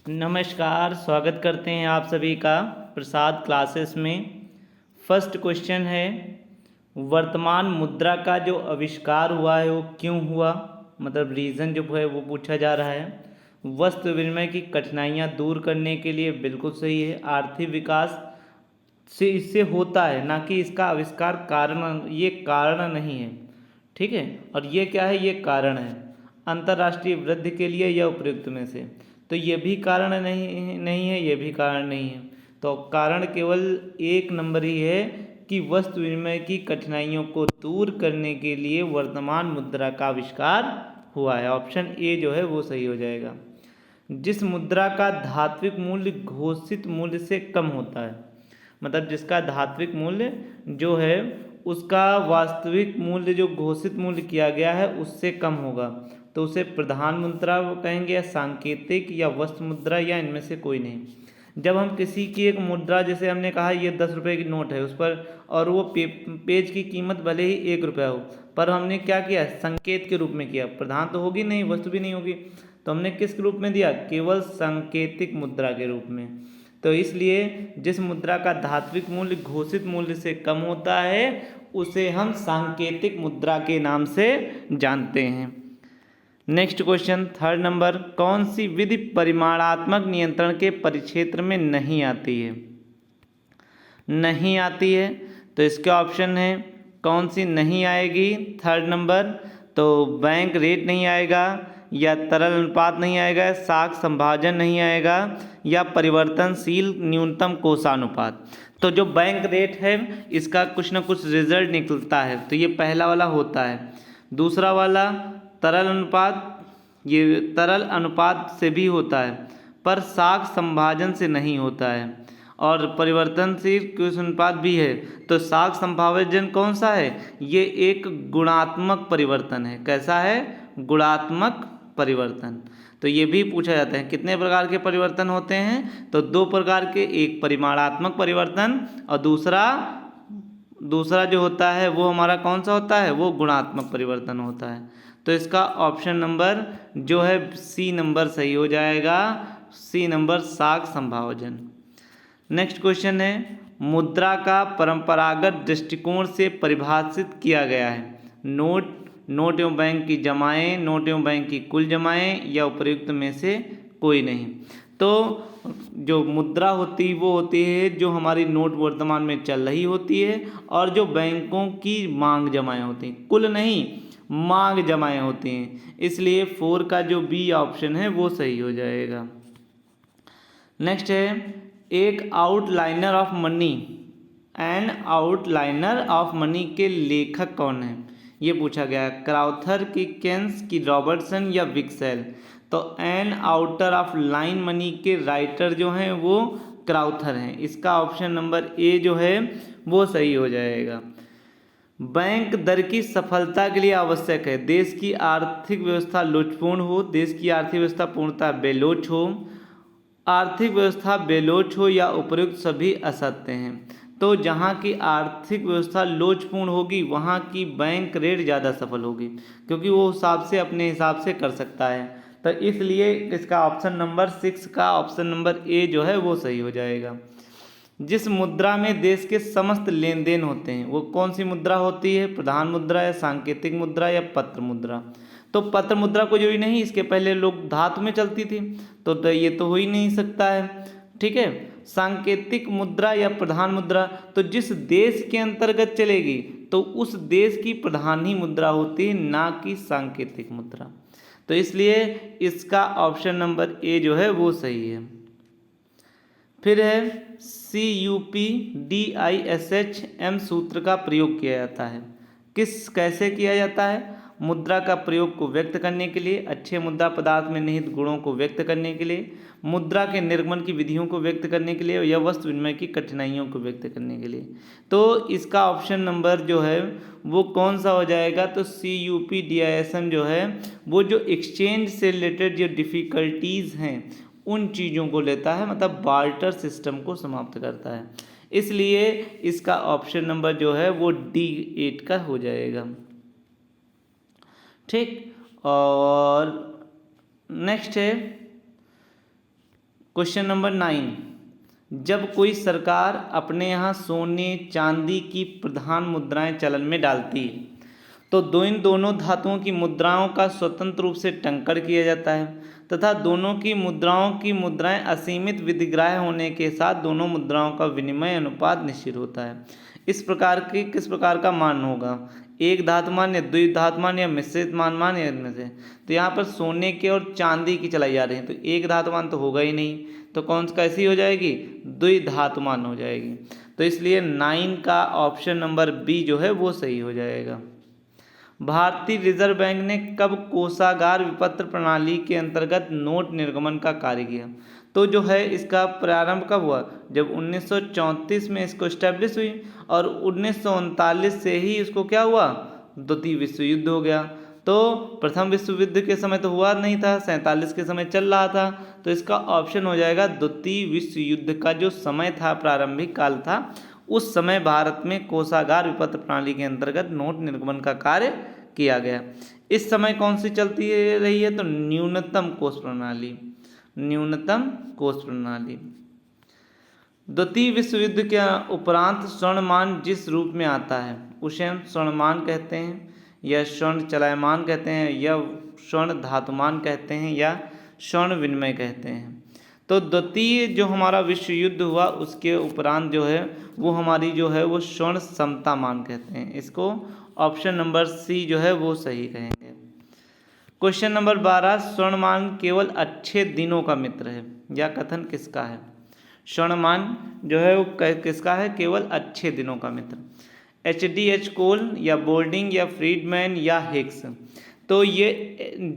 नमस्कार, स्वागत करते हैं आप सभी का प्रसाद क्लासेस में। फर्स्ट क्वेश्चन है, वर्तमान मुद्रा का जो आविष्कार हुआ है वो क्यों हुआ, मतलब रीज़न जो है वो पूछा जा रहा है। वस्तु विनिमय की कठिनाइयाँ दूर करने के लिए, बिल्कुल सही है। आर्थिक विकास से इससे होता है, ना कि इसका आविष्कार कारण, ये कारण नहीं है, ठीक है। और ये क्या है, ये कारण है। अंतर्राष्ट्रीय वृद्धि के लिए यह उपयुक्त में से, तो ये भी कारण नहीं है, ये भी कारण नहीं है। तो कारण केवल एक नंबर ही है कि वस्तु विनिमय की कठिनाइयों को दूर करने के लिए वर्तमान मुद्रा का आविष्कार हुआ है। ऑप्शन ए जो है वो सही हो जाएगा। जिस मुद्रा का धात्विक मूल्य घोषित मूल्य से कम होता है, मतलब जिसका धात्विक मूल्य जो है उसका वास्तविक मूल्य जो घोषित मूल्य किया गया है उससे कम होगा, तो उसे प्रधान मुद्रा कहेंगे, या सांकेतिक, या वस्तु मुद्रा, या इनमें से कोई नहीं। जब हम किसी की एक मुद्रा, जैसे हमने कहा ये 10 रुपये की नोट है उस पर, और वो पेज की कीमत भले ही 1 रुपया हो, पर हमने क्या किया, संकेत के रूप में किया। प्रधान तो होगी नहीं, वस्तु भी नहीं होगी, तो हमने किस रूप में दिया, केवल सांकेतिक मुद्रा के रूप में। तो इसलिए जिस मुद्रा का धात्विक मूल्य घोषित मूल्य से कम होता है उसे हम सांकेतिक मुद्रा के नाम से जानते हैं। नेक्स्ट क्वेश्चन, थर्ड नंबर, कौन सी विधि परिमाणात्मक नियंत्रण के परिक्षेत्र में नहीं आती है? नहीं आती है, तो इसके ऑप्शन है, कौन सी नहीं आएगी? थर्ड नंबर, तो बैंक रेट नहीं आएगा, या तरल अनुपात नहीं आएगा, साख संभाजन नहीं आएगा, या परिवर्तनशील न्यूनतम कोषानुपात। तो जो बैंक रेट है इसका कुछ ना कुछ रिजल्ट निकलता है, तो ये पहला वाला होता है। दूसरा वाला तरल अनुपात, ये तरल अनुपात से भी होता है, पर साख संभाजन से नहीं होता है। और परिवर्तनशील कुछ अनुपात भी है, तो साख संभाजन कौन सा है? ये एक गुणात्मक परिवर्तन है। कैसा है? गुणात्मक परिवर्तन। तो ये भी पूछा जाता है, कितने प्रकार के परिवर्तन होते हैं? तो 2 प्रकार के, एक परिमाणात्मक परिवर्तन और दूसरा जो होता है वो हमारा कौन सा होता है? वो गुणात्मक परिवर्तन होता है। तो इसका ऑप्शन नंबर जो है सी नंबर सही हो जाएगा। सी नंबर, साख संभाजन। नेक्स्ट क्वेश्चन है, मुद्रा का परंपरागत दृष्टिकोण से परिभाषित किया गया है। नोट एवं बैंक की जमाएं, नोट एवं बैंक की कुल जमाएं, या उपयुक्त में से कोई नहीं। तो जो मुद्रा होती है वो होती है जो हमारी नोट वर्तमान में चल रही होती है, और जो बैंकों की मांग जमाएं होती हैं, कुल नहीं, मांग जमाएं होती हैं। इसलिए 4 का जो बी ऑप्शन है वो सही हो जाएगा। नेक्स्ट है, एक outliner of money and outliner of money के लेखक कौन है? ये पूछा गया है। क्राउथर, की केंस, की रॉबर्टसन, या विक्सेल। तो an outer of line money के राइटर जो हैं वो क्राउथर हैं। इसका ऑप्शन नंबर ए जो है वो सही हो जाएगा। बैंक दर की सफलता के लिए आवश्यक है, देश की आर्थिक व्यवस्था लोचपूर्ण हो, देश की आर्थिक व्यवस्था पूर्णतः बेलोच हो, आर्थिक व्यवस्था बेलोच हो, या उपयुक्त सभी असत्य हैं। तो जहाँ की आर्थिक व्यवस्था लोचपूर्ण होगी वहाँ की बैंक रेट ज़्यादा सफल होगी, क्योंकि वो हिसाब से अपने हिसाब से कर सकता है। तो इसलिए इसका ऑप्शन नंबर 6 का ऑप्शन नंबर ए जो है वो सही हो जाएगा। जिस मुद्रा में देश के समस्त लेन देन होते हैं वो कौन सी मुद्रा होती है? प्रधान मुद्रा, या सांकेतिक मुद्रा, या पत्र मुद्रा। तो पत्र मुद्रा को जरूरी नहीं, इसके पहले लोग धातु में चलती थी, तो ये तो हो ही नहीं सकता है, ठीक है। सांकेतिक मुद्रा या प्रधान मुद्रा, तो जिस देश के अंतर्गत चलेगी तो उस देश की प्रधान ही मुद्रा होती है, ना कि सांकेतिक मुद्रा। तो इसलिए इसका ऑप्शन नंबर ए जो है वो सही है। फिर है CUPDISHM सूत्र का प्रयोग किया जाता है। कैसे किया जाता है? मुद्रा का प्रयोग को व्यक्त करने के लिए, अच्छे मुद्रा पदार्थ में निहित गुणों को व्यक्त करने के लिए, मुद्रा के निर्गमन की विधियों को व्यक्त करने के लिए, या वस्तु विनिमय की कठिनाइयों को व्यक्त करने के लिए। तो इसका ऑप्शन नंबर जो है वो कौन सा हो जाएगा? तो CUPDISM जो है वो जो एक्सचेंज से रिलेटेड जो डिफ़िकल्टीज़ हैं उन चीज़ों को लेता है, मतलब बार्टर सिस्टम को समाप्त करता है। इसलिए इसका ऑप्शन नंबर जो है वो D8 का हो जाएगा, ठीक। और नेक्स्ट है, क्वेश्चन नंबर 9, जब कोई सरकार अपने यहाँ सोने चांदी की प्रधान मुद्राएं चलन में डालती है तो इन दोनों धातुओं की मुद्राओं का स्वतंत्र रूप से टंकण किया जाता है तथा दोनों की मुद्राएं असीमित विधिग्राह्य होने के साथ दोनों मुद्राओं का विनिमय अनुपात निश्चित होता है। इस प्रकार की किस प्रकार का मान होगा, एक धातुमान या द्विधातुमान या मिश्रित मान या इनमें से। तो यहाँ पर सोने के और चांदी की चलाई जा रही है तो एक धातुमान तो होगा ही नहीं, तो कौन सी कैसी हो जाएगी, द्विधातुमान हो जाएगी। तो इसलिए 9 का ऑप्शन नंबर बी जो है वो सही हो जाएगा। भारतीय रिजर्व बैंक ने कब कोषागार विपत्र प्रणाली के अंतर्गत नोट निर्गमन का कार्य किया, तो जो है इसका प्रारंभ कब हुआ, जब 1934 में इसको स्टैब्लिश हुई और 1939 से ही इसको क्या हुआ, द्वितीय विश्व युद्ध हो गया। तो प्रथम विश्व युद्ध के समय तो हुआ नहीं था, 47 के समय चल रहा था, तो इसका ऑप्शन हो जाएगा द्वितीय विश्व युद्ध का जो समय था, प्रारंभिक काल था, उस समय भारत में कोषागार विपत्र प्रणाली के अंतर्गत नोट निर्गमन का कार्य किया गया। इस समय कौन सी चलती रही है, तो न्यूनतम कोष प्रणाली, न्यूनतम कोष प्रणाली। द्वितीय विश्व युद्ध के उपरांत स्वर्णमान जिस रूप में आता है उसे हम स्वर्णमान कहते हैं या स्वर्ण चलायमान कहते हैं या स्वर्ण धातुमान कहते हैं या स्वर्ण विनिमय कहते हैं। तो द्वितीय जो हमारा विश्व युद्ध हुआ उसके उपरांत जो है वो हमारी जो है वो स्वर्ण समता मान कहते हैं। इसको ऑप्शन नंबर सी जो है वो सही कहेंगे। क्वेश्चन नंबर 12, स्वर्णमान केवल अच्छे दिनों का मित्र है, यह कथन किसका है। स्वर्णमान जो है वो किसका है, केवल अच्छे दिनों का मित्र। HDH कोल या बोल्डिंग या फ्रीडमैन या हिक्स। तो ये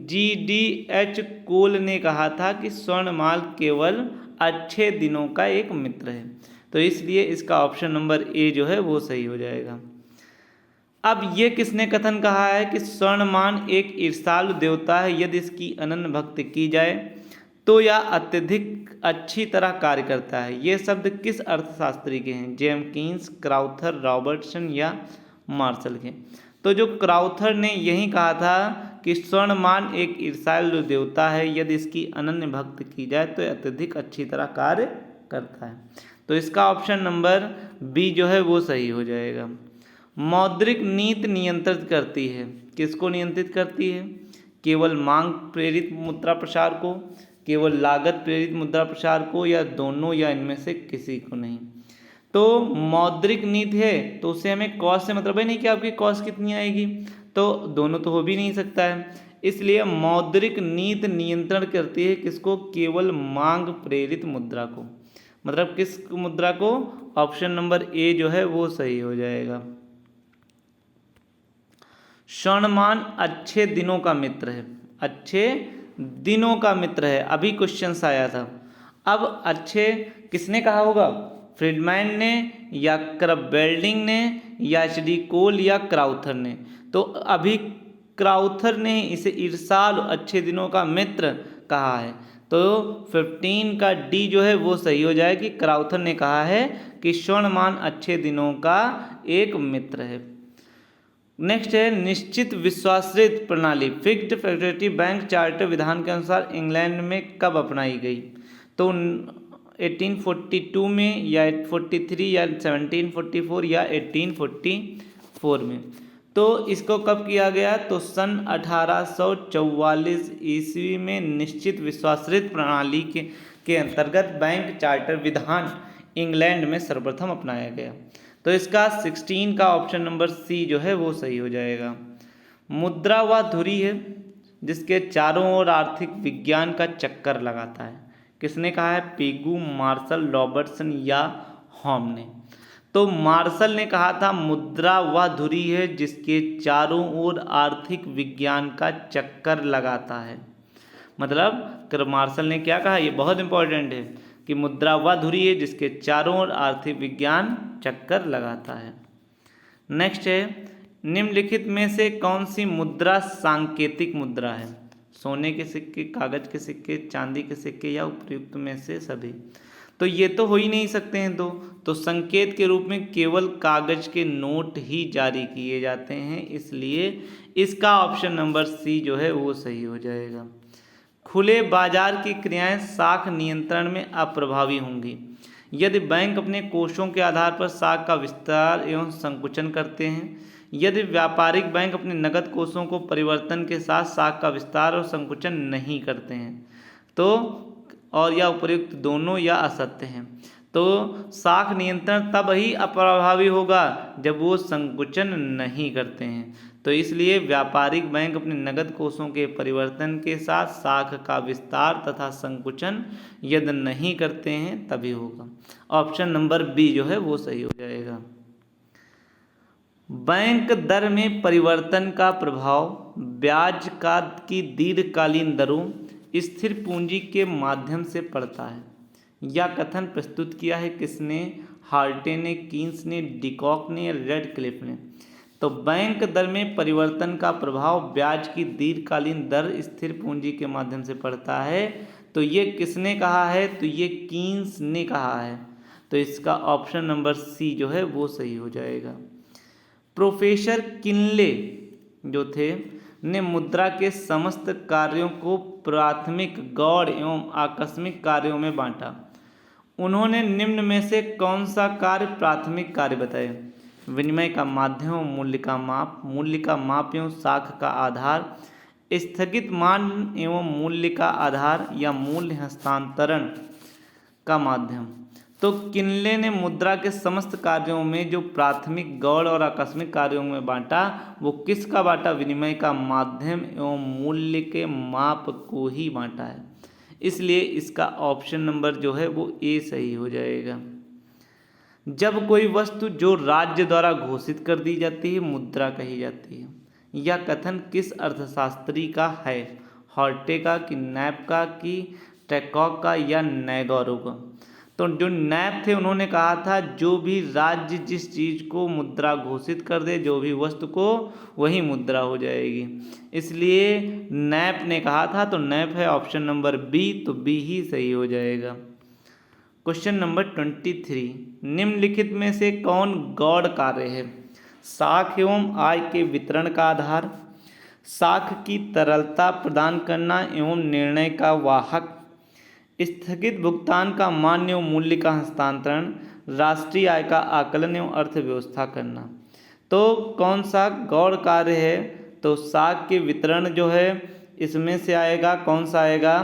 GDH कोल ने कहा था कि स्वर्णमाल केवल अच्छे दिनों का एक मित्र है, तो इसलिए इसका ऑप्शन नंबर ए जो है वो सही हो जाएगा। अब ये किसने कथन कहा है कि स्वर्णमान एक ईर्ष्यालु देवता है, यदि इसकी अनन्य भक्ति की जाए तो यह अत्यधिक अच्छी तरह कार्य करता है। ये शब्द किस अर्थशास्त्री के हैं, जेम्स, क्राउथर, रॉबर्टसन या मार्शल के। तो जो क्राउथर ने यही कहा था कि स्वर्णमान एक ईर्ष्यालु देवता है, यदि इसकी अनन्य भक्ति की जाए तो अत्यधिक अच्छी तरह कार्य करता है। तो इसका ऑप्शन नंबर बी जो है वो सही हो जाएगा। मौद्रिक नीति नियंत्रित करती है, किसको नियंत्रित करती है, केवल मांग प्रेरित मुद्रा प्रसार को, केवल लागत प्रेरित मुद्रा प्रसार को, या दोनों, या इनमें से किसी को नहीं। तो मौद्रिक नीति है तो उससे हमें कॉस्ट से मतलब है नहीं कि आपकी कॉस्ट कितनी आएगी, तो दोनों तो हो भी नहीं सकता है। इसलिए मौद्रिक नीति नियंत्रण करती है किसको, केवल मांग प्रेरित मुद्रा को, मतलब किस मुद्रा को, ऑप्शन नंबर ए जो है वो सही हो जाएगा। स्वर्णमान अच्छे दिनों का मित्र है, अच्छे दिनों का मित्र है, अभी क्वेश्चन आया था। अब अच्छे किसने कहा होगा, फ्रीडमैन ने या क्रबबेल्डिंग ने या HD कोल या क्राउथर ने। तो अभी क्राउथर ने इसे ईर्ष्यालु अच्छे दिनों का मित्र कहा है, तो 15 का डी जो है वो सही हो जाए कि क्राउथर ने कहा है कि स्वर्णमान अच्छे दिनों का एक मित्र है। नेक्स्ट है निश्चित विश्वासृत प्रणाली, फिक्स्ड फैकल्टी बैंक चार्टर विधान के अनुसार इंग्लैंड में कब अपनाई गई, तो 1842 में या 43 या 1744 या 1844 में। तो इसको कब किया गया, तो सन 1844 ईस्वी में निश्चित विश्वासृत प्रणाली के अंतर्गत बैंक चार्टर विधान इंग्लैंड में सर्वप्रथम अपनाया गया। तो इसका 16 का ऑप्शन नंबर सी जो है वो सही हो जाएगा। मुद्रा वह धुरी है जिसके चारों ओर आर्थिक विज्ञान का चक्कर लगाता है, किसने कहा है, पेगू, मार्शल, रॉबर्टसन या होम ने। तो मार्शल ने कहा था मुद्रा वह धुरी है जिसके चारों ओर आर्थिक विज्ञान का चक्कर लगाता है। मतलब मार्शल ने क्या कहा, ये बहुत इंपॉर्टेंट है कि मुद्रा वह धुरी है जिसके चारों ओर आर्थिक विज्ञान चक्कर लगाता है। नेक्स्ट है निम्नलिखित में से कौन सी मुद्रा सांकेतिक मुद्रा है, सोने के सिक्के, कागज के सिक्के, चांदी के सिक्के या उपयुक्त में से सभी। तो ये तो हो ही नहीं सकते हैं दो, तो संकेत के रूप में केवल कागज के नोट ही जारी किए जाते हैं, इसलिए इसका ऑप्शन नंबर सी जो है वो सही हो जाएगा। खुले बाजार की क्रियाएं साख नियंत्रण में अप्रभावी होंगी यदि बैंक अपने कोषों के आधार पर साख का विस्तार एवं संकुचन करते हैं। यदि व्यापारिक बैंक अपने नकद कोषों को परिवर्तन के साथ साख का विस्तार और संकुचन नहीं करते हैं तो और या उपयुक्त दोनों या असत्य हैं तो साख नियंत्रण तब ही अप्रभावी होगा जब वो संकुचन नहीं करते हैं। तो इसलिए व्यापारिक बैंक अपने नकद कोषों के परिवर्तन के साथ साख का विस्तार तथा संकुचन यदि नहीं करते हैं तभी होगा। ऑप्शन नंबर बी जो है वो सही हो जाएगा। बैंक दर में परिवर्तन का प्रभाव ब्याज का की दीर्घकालीन दरों स्थिर पूंजी के माध्यम से पड़ता है। यह कथन प्रस्तुत किया है किसने? हार्टे ने, कीन्स ने, डिकॉक ने या रेडक्लिफ ने। तो बैंक दर में परिवर्तन का प्रभाव ब्याज की दीर्घकालीन दर स्थिर पूंजी के माध्यम से पड़ता है। तो ये किसने कहा है? तो ये कीन्स ने कहा है। तो इसका ऑप्शन नंबर सी जो है वो सही हो जाएगा। प्रोफेसर किनले जो थे ने मुद्रा के समस्त कार्यों को प्राथमिक, गौण एवं आकस्मिक कार्यों में बांटा। उन्होंने निम्न में से कौन सा कार्य प्राथमिक कार्य बताए? विनिमय का माध्यम, मूल्य का माप एवं साख का आधार, स्थगित मान एवं मूल्य का आधार या मूल्य हस्तांतरण का माध्यम। तो किनले ने मुद्रा के समस्त कार्यों में जो प्राथमिक, गौण और आकस्मिक कार्यों में बांटा वो किसका बांटा? विनिमय का माध्यम एवं मूल्य के माप को ही बांटा है। इसलिए इसका ऑप्शन नंबर जो है वो ए सही हो जाएगा। जब कोई वस्तु जो राज्य द्वारा घोषित कर दी जाती है मुद्रा कही जाती है। यह कथन किस अर्थशास्त्री का है? हॉर्टे का, कि नैप का, कि टैकॉक का या नैगोरो का? तो जो नैप थे उन्होंने कहा था जो भी राज्य जिस चीज़ को मुद्रा घोषित कर दे, जो भी वस्तु को, वही मुद्रा हो जाएगी। इसलिए नैप ने कहा था, तो नैप है ऑप्शन नंबर बी, तो बी ही सही हो जाएगा। क्वेश्चन नंबर 23, निम्नलिखित में से कौन गौण कार्य है? साख एवं आय के वितरण का आधार, साख की तरलता प्रदान करना एवं निर्णय का वाहक, स्थगित भुगतान का मान एवं मूल्य का हस्तांतरण, राष्ट्रीय आय का आकलन एवं अर्थव्यवस्था करना। तो कौन सा गौण कार्य है? तो साख के वितरण जो है इसमें से आएगा, कौन सा आएगा?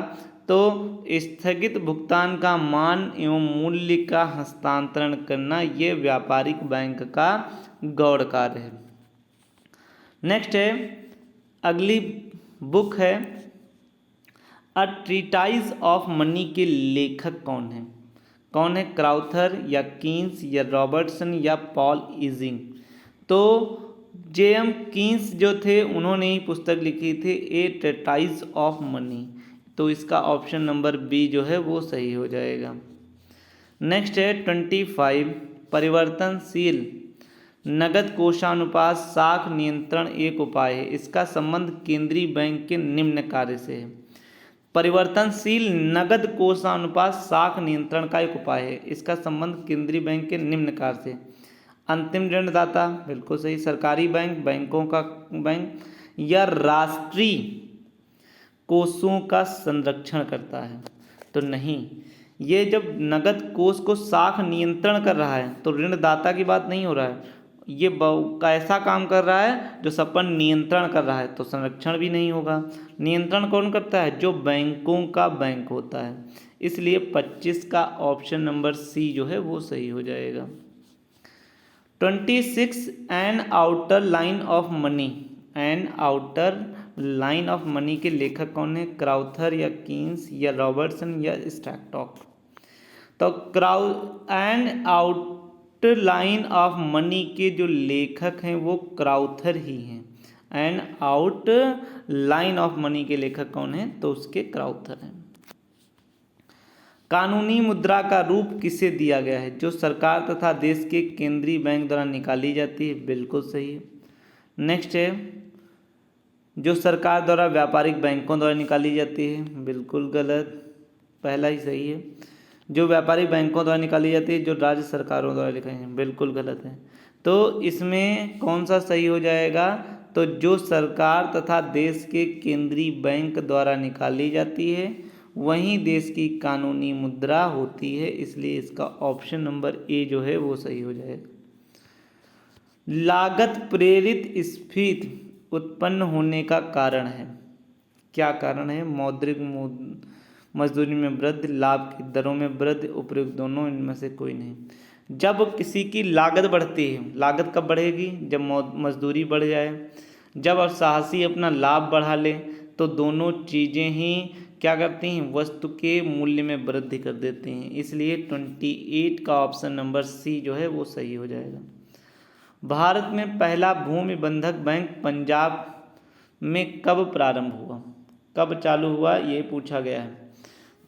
तो स्थगित भुगतान का मान एवं मूल्य का हस्तांतरण करना, ये व्यापारिक बैंक का गौण कार्य है। नेक्स्ट है, अगली बुक है अ ट्रीटाइज ऑफ मनी के लेखक कौन है? कौन है? क्राउथर या कीन्स या रॉबर्टसन या पॉल इजिंग? तो जेएम कीन्स जो थे उन्होंने ही पुस्तक लिखी थी ए ट्रीटाइज ऑफ मनी। तो इसका ऑप्शन नंबर बी जो है वो सही हो जाएगा। नेक्स्ट है 25, परिवर्तनशील नगद कोषानुपात साख नियंत्रण एक उपाय है। इसका संबंध केंद्रीय बैंक के निम्न कार्य से है। परिवर्तनशील नगद कोषानुपात साख नियंत्रण का एक उपाय है। इसका संबंध केंद्रीय बैंक के निम्न कार्य से। अंतिम ऋणदाता, बिल्कुल सही। सरकारी बैंक, बैंकों का बैंक, या राष्ट्रीय कोषों का संरक्षण करता है? तो नहीं, ये जब नगद कोष को साख नियंत्रण कर रहा है तो ऋणदाता की बात नहीं हो रहा है। ये कैसा काम कर रहा है? जो सब पर नियंत्रण कर रहा है, तो संरक्षण भी नहीं होगा। नियंत्रण कौन करता है? जो बैंकों का बैंक होता है। इसलिए 25 का ऑप्शन नंबर सी जो है वो सही हो जाएगा। 26, an outer line of money. An outer line of money के लेखक कौन है? क्राउथर या कीन्स या रॉबर्टसन या स्टैकटॉक? तो an outer line of money के जो लेखक हैं वो क्राउथर ही हैं। An outline of money के लेखक कौन है? तो उसके क्राउथर हैं। कानूनी मुद्रा का रूप किसे दिया गया है? जो सरकार तथा देश के केंद्रीय बैंक द्वारा निकाली जाती है, बिल्कुल सही है। नेक्स्ट है, जो सरकार द्वारा व्यापारिक बैंकों द्वारा निकाली जाती है, बिल्कुल गलत, पहला ही सही है। जो व्यापारिक बैंकों द्वारा निकाली जाती है, जो राज्य सरकारों द्वारा निकाली है, बिल्कुल गलत है। तो इसमें कौन सा सही हो जाएगा? तो जो सरकार तथा देश के केंद्रीय बैंक द्वारा निकाली जाती है वही देश की कानूनी मुद्रा होती है, इसलिए इसका ऑप्शन नंबर ए जो है वो सही हो जाएगा। लागत प्रेरित स्फीति उत्पन्न होने का कारण है, क्या कारण है? मौद्रिक मजदूरी में वृद्धि, लाभ की दरों में वृद्धि, उपयुक्त दोनों, इनमें से कोई नहीं। जब किसी की लागत बढ़ती है, लागत कब बढ़ेगी? जब मजदूरी बढ़ जाए, जब अब साहसी अपना लाभ बढ़ा ले, तो दोनों चीज़ें ही क्या करती हैं? वस्तु के मूल्य में वृद्धि कर देती हैं। इसलिए 28 का ऑप्शन नंबर सी जो है वो सही हो जाएगा। भारत में पहला भूमि बंधक बैंक पंजाब में कब प्रारंभ हुआ, कब चालू हुआ, ये पूछा गया है।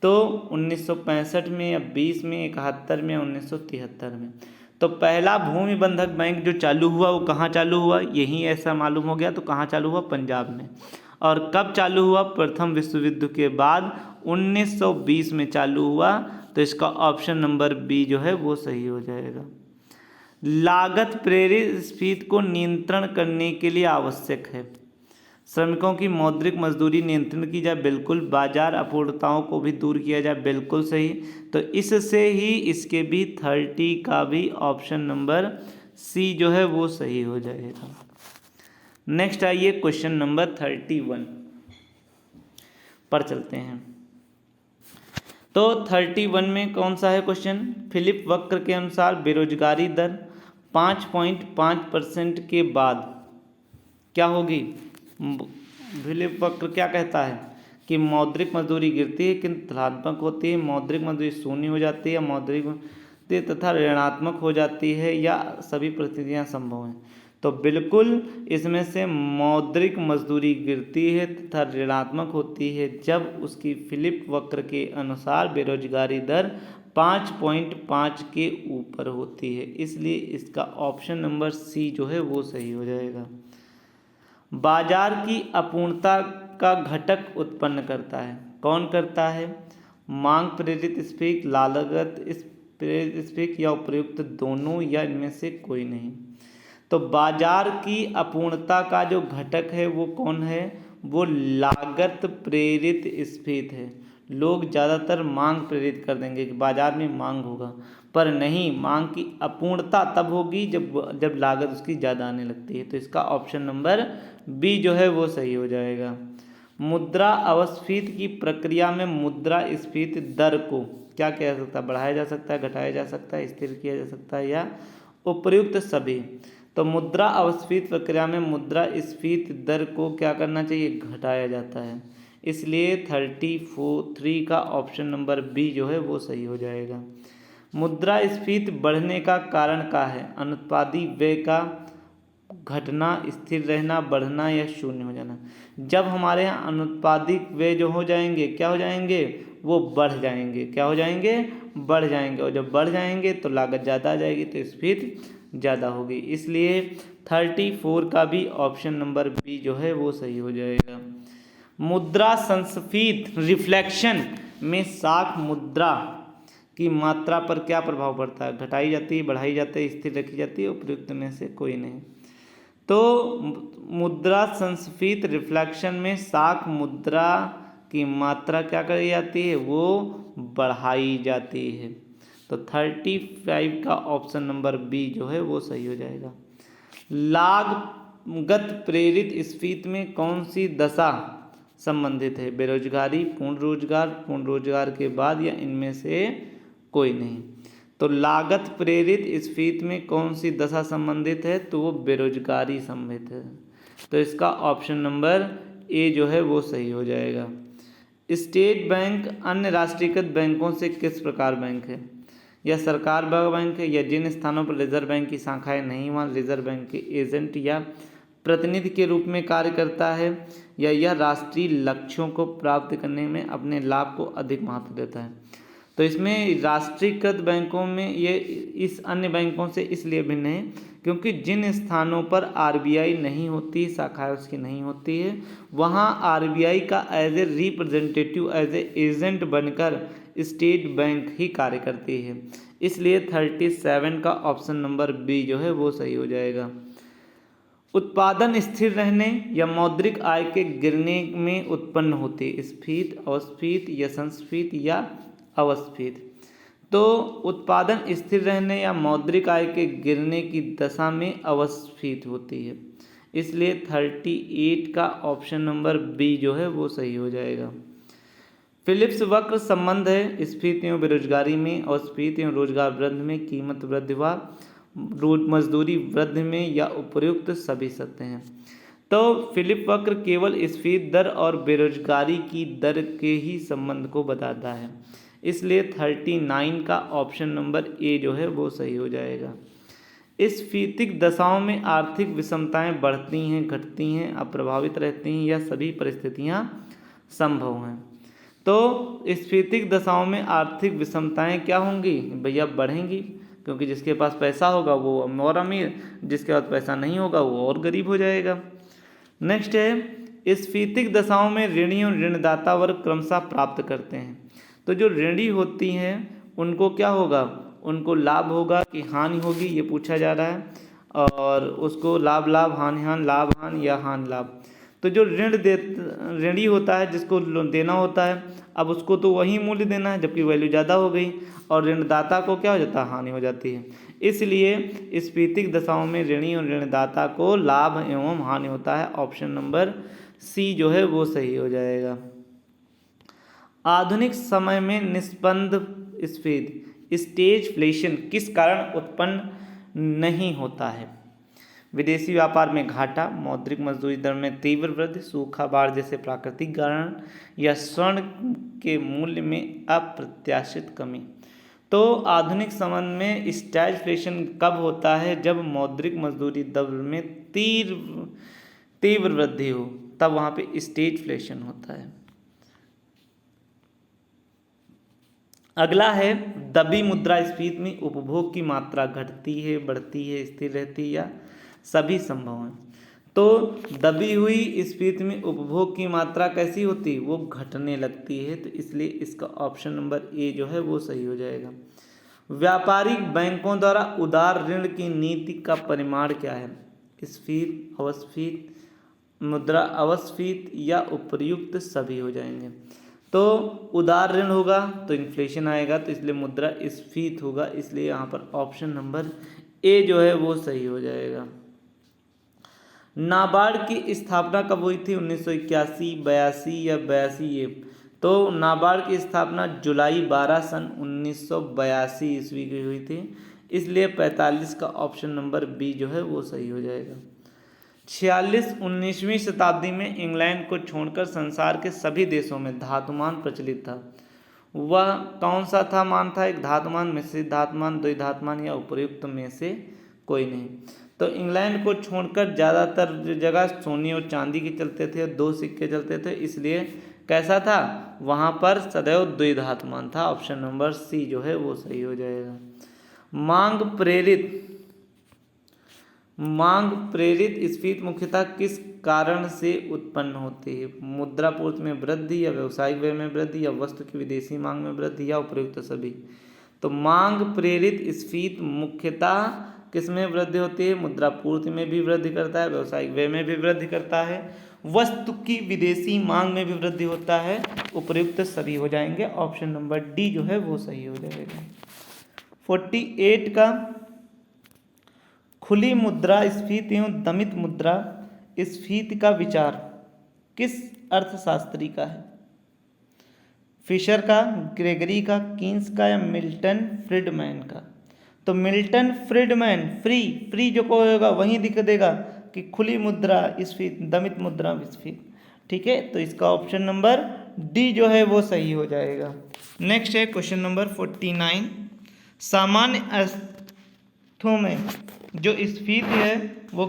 तो 1965 में या 20 में, 71 में, 1973 में। तो पहला भूमि बंधक बैंक जो चालू हुआ वो कहाँ चालू हुआ? यही ऐसा मालूम हो गया, तो कहाँ चालू हुआ? पंजाब में। और कब चालू हुआ? प्रथम विश्व युद्ध के बाद 1920 में चालू हुआ। तो इसका ऑप्शन नंबर बी जो है वो सही हो जाएगा। लागत प्रेरित स्फीति को नियंत्रण करने के लिए आवश्यक है, श्रमिकों की मौद्रिक मजदूरी नियंत्रण की जाए, बिल्कुल। बाजार अपूर्णताओं को भी दूर किया जाए, बिल्कुल सही। तो इससे ही इसके भी 30 का भी ऑप्शन नंबर सी जो है वो सही हो जाएगा। नेक्स्ट आइए क्वेश्चन नंबर 31 पर चलते हैं। तो 31 में कौन सा है क्वेश्चन? फिलिप वक्र के अनुसार बेरोजगारी दर 5.5% के बाद क्या होगी? फिलिप वक्र क्या कहता है कि मौद्रिक मजदूरी गिरती है किंतु धनात्मक होती है, मौद्रिक मजदूरी शून्य हो जाती है, मौद्रिक तथा ऋणात्मक हो जाती है, या सभी परिस्थितियां संभव हैं। तो बिल्कुल इसमें से मौद्रिक मजदूरी गिरती है तथा ऋणात्मक होती है जब उसकी फिलिप वक्र के अनुसार बेरोजगारी दर 5.5 के ऊपर होती है, इसलिए इसका ऑप्शन नंबर सी जो है वो सही हो जाएगा। बाजार की अपूर्णता का घटक उत्पन्न करता है, कौन करता है? मांग प्रेरित स्फीति, लागत प्रेरित स्फीति, या उपयुक्त दोनों, या इनमें से कोई नहीं। तो बाजार की अपूर्णता का जो घटक है वो कौन है? वो लागत प्रेरित स्फीति है। लोग ज़्यादातर मांग प्रेरित कर देंगे कि बाजार में मांग होगा, पर नहीं, मांग की अपूर्णता तब होगी जब लागत उसकी ज़्यादा आने लगती है। तो इसका ऑप्शन नंबर बी जो है वो सही हो जाएगा। मुद्रा अपस्फीति की प्रक्रिया में मुद्रा स्फीति दर को क्या किया जा सकता है? बढ़ाया जा सकता है, घटाया जा सकता है, स्थिर किया जा सकता है, या उपयुक्त सभी। तो मुद्रा अपस्फीति प्रक्रिया में मुद्रा स्फीति दर को क्या करना चाहिए? घटाया जाता है, इसलिए 33 का ऑप्शन नंबर बी जो है वो सही हो जाएगा। मुद्रा स्फीति बढ़ने का कारण क्या है? अनुत्पादी व्यय का घटना, स्थिर रहना, बढ़ना, या शून्य हो जाना। जब हमारे यहाँ अनुत्पादिक व्यय जो हो जाएंगे, क्या हो जाएंगे? वो बढ़ जाएंगे। क्या हो जाएंगे? बढ़ जाएंगे। और जब बढ़ जाएंगे तो लागत ज़्यादा आ जाएगी, तो स्फीति ज़्यादा होगी, इसलिए 34 का भी ऑप्शन नंबर बी जो है वो सही हो जाएगा। मुद्रा संस्फीति रिफ्लेक्शन में साख मुद्रा की मात्रा पर क्या प्रभाव पड़ता है? घटाई जाती है, बढ़ाई जाती है, स्थिर रखी जाती है, उपयुक्त में से कोई नहीं। तो मुद्रा संस्फीति रिफ्लेक्शन में साख मुद्रा की मात्रा क्या करी जाती है? वो बढ़ाई जाती है। तो 35 का ऑप्शन नंबर बी जो है वो सही हो जाएगा। लागत प्रेरित स्फीति में कौन सी दशा संबंधित है? बेरोजगारी, पूर्ण रोजगार के बाद, या इनमें से कोई नहीं। तो लागत प्रेरित स्फीति में कौन सी दशा संबंधित है? तो वो बेरोजगारी संबंधित है, तो इसका ऑप्शन नंबर ए जो है वो सही हो जाएगा। स्टेट बैंक अन्य राष्ट्रीयकृत बैंकों से किस प्रकार बैंक है? या सरकार बैंक है, या जिन स्थानों पर रिजर्व बैंक की शाखाएं नहीं वहाँ रिजर्व बैंक के एजेंट या प्रतिनिधि के रूप में कार्य करता है, या यह राष्ट्रीय लक्ष्यों को प्राप्त करने में अपने लाभ को अधिक महत्व देता है। तो इसमें राष्ट्रीयकृत बैंकों में ये इस अन्य बैंकों से इसलिए भिन्न है क्योंकि जिन स्थानों पर आरबीआई नहीं होती, शाखाएं उसकी नहीं होती है, वहाँ आरबीआई का as a representative, as a agent बनकर स्टेट बैंक ही कार्य करती है, इसलिए 37 का ऑप्शन नंबर बी जो है वो सही हो जाएगा। उत्पादन स्थिर रहने या मौद्रिक आय के गिरने में उत्पन्न होती है, स्फीत, अवस्फीत या संस्फीत या अवस्फीत। तो उत्पादन स्थिर रहने या मौद्रिक आय के गिरने की दशा में अवस्फीत होती है, इसलिए 38 का ऑप्शन नंबर बी जो है वो सही हो जाएगा। फिलिप्स वक्र संबंध है स्फीति एवं बेरोजगारी में, अवस्फीति एवं रोजगार वृद्धि में, कीमत वृद्धि व मजदूरी वृद्धि में या उपर्युक्त सभी सत्य हैं। तो फिलिप वक्र केवल स्फीति दर और बेरोजगारी की दर के ही संबंध को बताता है, इसलिए 39 का ऑप्शन नंबर ए जो है वो सही हो जाएगा। स्फीतिक दशाओं में आर्थिक विषमताएं बढ़ती हैं, घटती हैं, अप्रभावित रहती हैं या सभी परिस्थितियां संभव हैं। तो स्फीतिक दशाओं में आर्थिक विषमताएं क्या होंगी भैया? बढ़ेंगी, क्योंकि जिसके पास पैसा होगा वो और अमीर, जिसके पास पैसा नहीं होगा वो और गरीब हो जाएगा। नेक्स्ट है स्फीतिक दशाओं में ऋणी और ऋणदाता वर्ग क्रमशः प्राप्त करते हैं। तो जो ऋणी होती हैं उनको क्या होगा? उनको लाभ होगा कि हानि होगी, ये पूछा जा रहा है, और उसको लाभ लाभ, हानि हानि, लाभ हानि या हानि लाभ। तो जो ऋणी होता है, जिसको लोन देना होता है, अब उसको तो वही मूल्य देना है जबकि वैल्यू ज़्यादा हो गई, और ऋणदाता को क्या हो जाता है? हानि हो जाती है। इसलिए स्फीतिक दशाओं में ऋणी और ऋणदाता को लाभ एवं हानि होता है। ऑप्शन नंबर सी जो है वो सही हो जाएगा। आधुनिक समय में निष्पन्द स्फीति स्टेजफ्लेशन किस कारण उत्पन्न नहीं होता है? विदेशी व्यापार में घाटा, मौद्रिक मजदूरी दर में तीव्र वृद्धि, सूखा, बाढ़ जैसे प्राकृतिक कारण, या स्वर्ण के मूल्य में अप्रत्याशित कमी। तो आधुनिक समय में स्टैगफ्लेशन कब होता है? जब मौद्रिक मजदूरी दर में तीव्र वृद्धि हो, तब वहाँ पे स्टैगफ्लेशन होता है। अगला है दबी मुद्रास्फीति में उपभोग की मात्रा घटती है, बढ़ती है, स्थिर रहती है या सभी संभव हैं। तो दबी हुई स्फीति में उपभोग की मात्रा कैसी होती है? वो घटने लगती है, तो इसलिए इसका ऑप्शन नंबर ए जो है वो सही हो जाएगा। व्यापारिक बैंकों द्वारा उदार ऋण की नीति का परिमाण क्या है? स्फीत, अवस्फीत, मुद्रा अवस्फीत या उपर्युक्त सभी हो जाएंगे। तो उदार ऋण होगा तो इन्फ्लेशन आएगा, तो इसलिए मुद्रा स्फीत होगा, इसलिए यहाँ पर ऑप्शन नंबर ए जो है वो सही हो जाएगा। नाबार्ड की स्थापना कब हुई थी? 1981, 82 या 82 तो नाबार्ड की स्थापना जुलाई 12 सन 1982 ईस्वी की हुई थी, इसलिए 45 का ऑप्शन नंबर बी जो है वो सही हो जाएगा। 19वीं शताब्दी में इंग्लैंड को छोड़कर संसार के सभी देशों में धातुमान प्रचलित था। वह कौन सा था मान था? एक धातुमान, मिश्रित धातुमान, द्विधातुमान या उपर्युक्त में से कोई नहीं। तो इंग्लैंड को छोड़कर ज़्यादातर जगह सोने और चांदी के चलते थे, 2 सिक्के चलते थे, इसलिए कैसा था? वहाँ पर सदैव द्विधातुमान था। ऑप्शन नंबर सी जो है वो सही हो जाएगा। मांग प्रेरित स्फीति मुख्यतः किस कारण से उत्पन्न होती है? मुद्रापूर्ति में वृद्धि या व्यवसायिक व्यय में वृद्धि या वस्तु की विदेशी मांग में वृद्धि या उपर्युक्त सभी। तो मांग प्रेरित स्फीति मुख्यतः किस में वृद्धि होती है? मुद्रापूर्ति में भी वृद्धि करता है, व्यवसायिक व्यय में भी वृद्धि करता है, वस्तु की विदेशी मांग में भी वृद्धि होता है, उपर्युक्त सभी हो जाएंगे। ऑप्शन नंबर डी जो है वो सही हो जाएगा। 48 का खुली मुद्रा स्फीति एवं दमित मुद्रा स्फीति का विचार किस अर्थशास्त्री का है? फिशर का, ग्रेगरी का, कीन्स का या मिल्टन फ्रीडमैन का? तो मिल्टन फ्रीडमैन, फ्री जो को होगा वही दिख देगा कि खुली मुद्रा स्फीति, दमित मुद्रा स्फीति। ठीक है, तो इसका ऑप्शन नंबर डी जो है वो सही हो जाएगा। नेक्स्ट है क्वेश्चन नंबर 49। सामान्य अर्थों में जो स्फीति है वो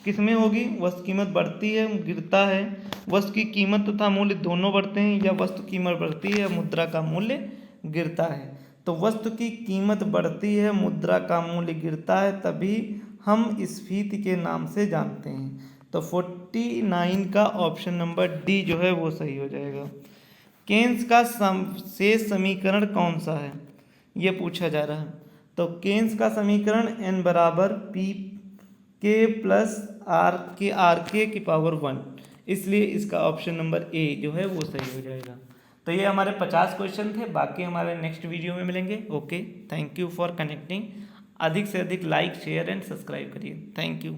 किस में होगी? वस्तु कीमत बढ़ती है, गिरता है, वस्तु की कीमत तथा मूल्य दोनों बढ़ते हैं, या वस्तु कीमत बढ़ती है, मुद्रा का मूल्य गिरता है। तो वस्तु की कीमत बढ़ती है, मुद्रा का मूल्य गिरता है, तभी हम स्फीति के नाम से जानते हैं। तो 49 का ऑप्शन नंबर डी जो है वो सही हो जाएगा। केन्स का शेष समीकरण कौन सा है? ये पूछा जा रहा है। तो केन्स का समीकरण n बराबर P के प्लस आर के की पावर 1, इसलिए इसका ऑप्शन नंबर ए जो है वो सही हो जाएगा। तो ये हमारे 50 क्वेश्चन थे, बाकी हमारे नेक्स्ट वीडियो में मिलेंगे। Okay, thank you for connecting. अधिक से अधिक लाइक शेयर एंड सब्सक्राइब करिए। Thank you.